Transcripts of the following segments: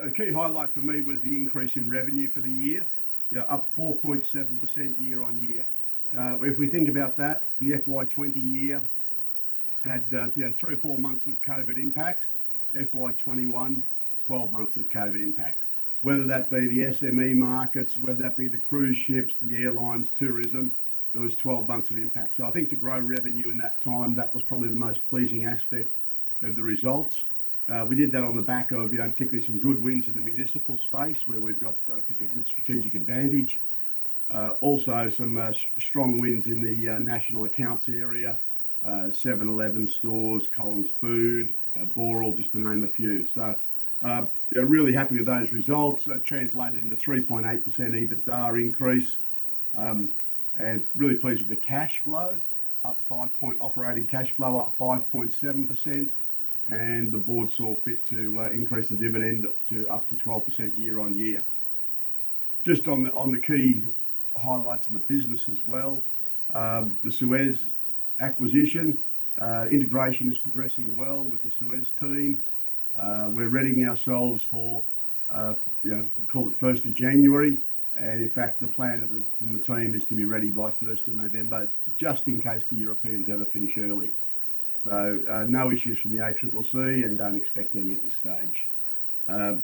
a key highlight for me was the increase in revenue for the year, up 4.7% year on year. If we think about that, the FY20 year had 3 or 4 months of COVID impact, FY21, 12 months of COVID impact. Whether that be the SME markets, whether that be the cruise ships, the airlines, tourism, there was 12 months of impact. So I think to grow revenue in that time, that was probably the most pleasing aspect of the results. We did that on the back of, particularly some good wins in the municipal space where we've got, I think, a good strategic advantage. Also, some strong wins in the national accounts area, 7-Eleven stores, Collins Food, Boral, just to name a few. So really happy with those results. Translated into 3.8% EBITDA increase, and really pleased with the cash flow, operating cash flow up 5.7%. And the board saw fit to increase the dividend to up to 12% year on year. Just on the key highlights of the business as well, the Suez acquisition integration is progressing well with the Suez team. We're readying ourselves for call it 1st of January, and in fact the plan from the team is to be ready by 1st of November, just in case the Europeans ever finish early. So no issues from the ACCC, and don't expect any at this stage. I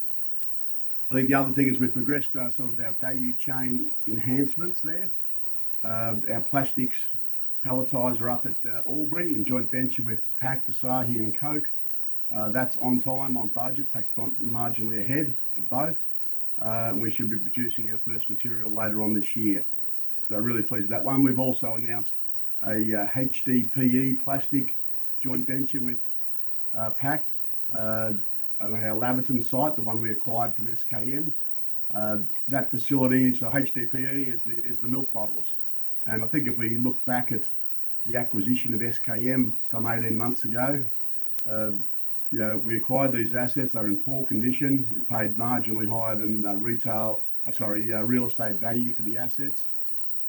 think the other thing is we've progressed some of our value chain enhancements there. Our plastics palletiser up at Albury in joint venture with Pact, Asahi and Coke. That's on time, on budget, in fact marginally ahead of both. We should be producing our first material later on this year. So really pleased with that one. We've also announced a Hdpe plastic joint venture with Pact on our Laverton site, the one we acquired from SKM. That facility, so Hdpe is the milk bottles. And I think if we look back at the acquisition of SKM some 18 months ago, we acquired these assets. They're in poor condition. We paid marginally higher than real estate value for the assets.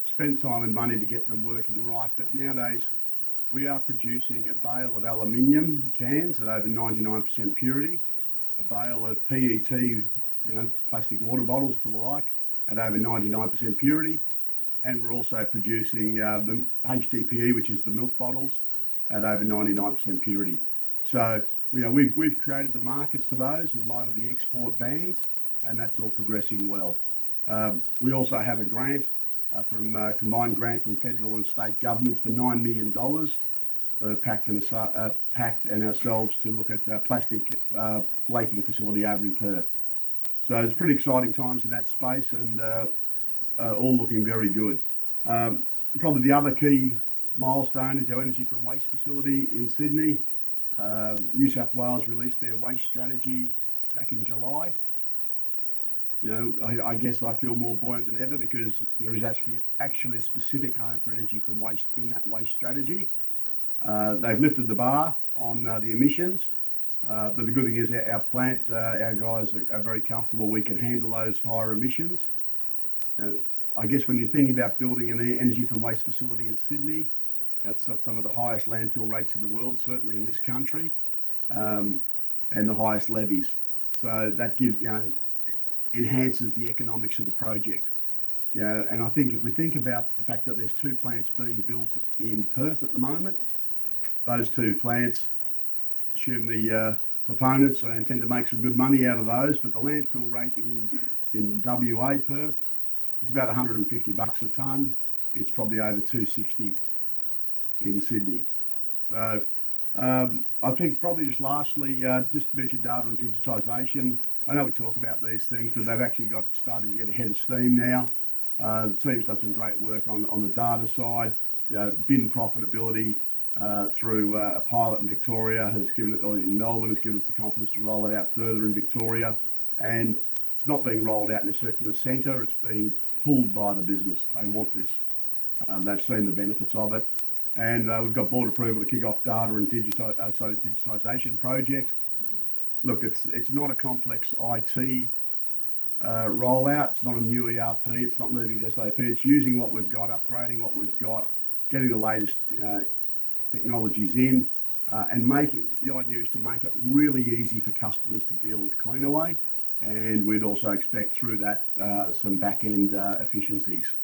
Spent time and money to get them working right. But nowadays, we are producing a bale of aluminium cans at over 99% purity, a bale of PET, plastic water bottles for the like, at over 99% purity. And we're also producing the Hdpe, which is the milk bottles, at over 99% purity. So we've created the markets for those in light of the export bans, and that's all progressing well. We also have a grant combined grant from federal and state governments for $9 million for Pact and ourselves to look at a plastic flaking facility over in Perth. So it's pretty exciting times in that space, and all looking very good. Probably the other key milestone is our energy from waste facility in Sydney. New South Wales released their waste strategy back in July. I guess I feel more buoyant than ever because there is actually a specific home for energy from waste in that waste strategy. They've lifted the bar on the emissions, but the good thing is our plant, our guys are very comfortable. We can handle those higher emissions. I guess when you're thinking about building an energy from waste facility in Sydney, that's some of the highest landfill rates in the world, certainly in this country, and the highest levies. So that gives, enhances the economics of the project. And I think if we think about the fact that there's 2 plants being built in Perth at the moment, those 2 plants, assume the proponents intend to make some good money out of those, but the landfill rate in WA, Perth, is about $150 a tonne. It's probably over $260 in Sydney. So I think probably just lastly, just to mention data and digitisation. I know we talk about these things, but they've actually starting to get ahead of steam now. The team's done some great work on the data side. Bin profitability through a pilot in Victoria in Melbourne has given us the confidence to roll it out further in Victoria. And it's not being rolled out necessarily from the centre. It's being pulled by the business. They want this. They've seen the benefits of it. And we've got board approval to kick off data and digitisation project. Look, it's not a complex IT rollout. It's not a new ERP. It's not moving to SAP. It's using what we've got, upgrading what we've got, getting the latest technologies in, and the idea is to make it really easy for customers to deal with Cleanaway. and we'd also expect through that some back-end efficiencies.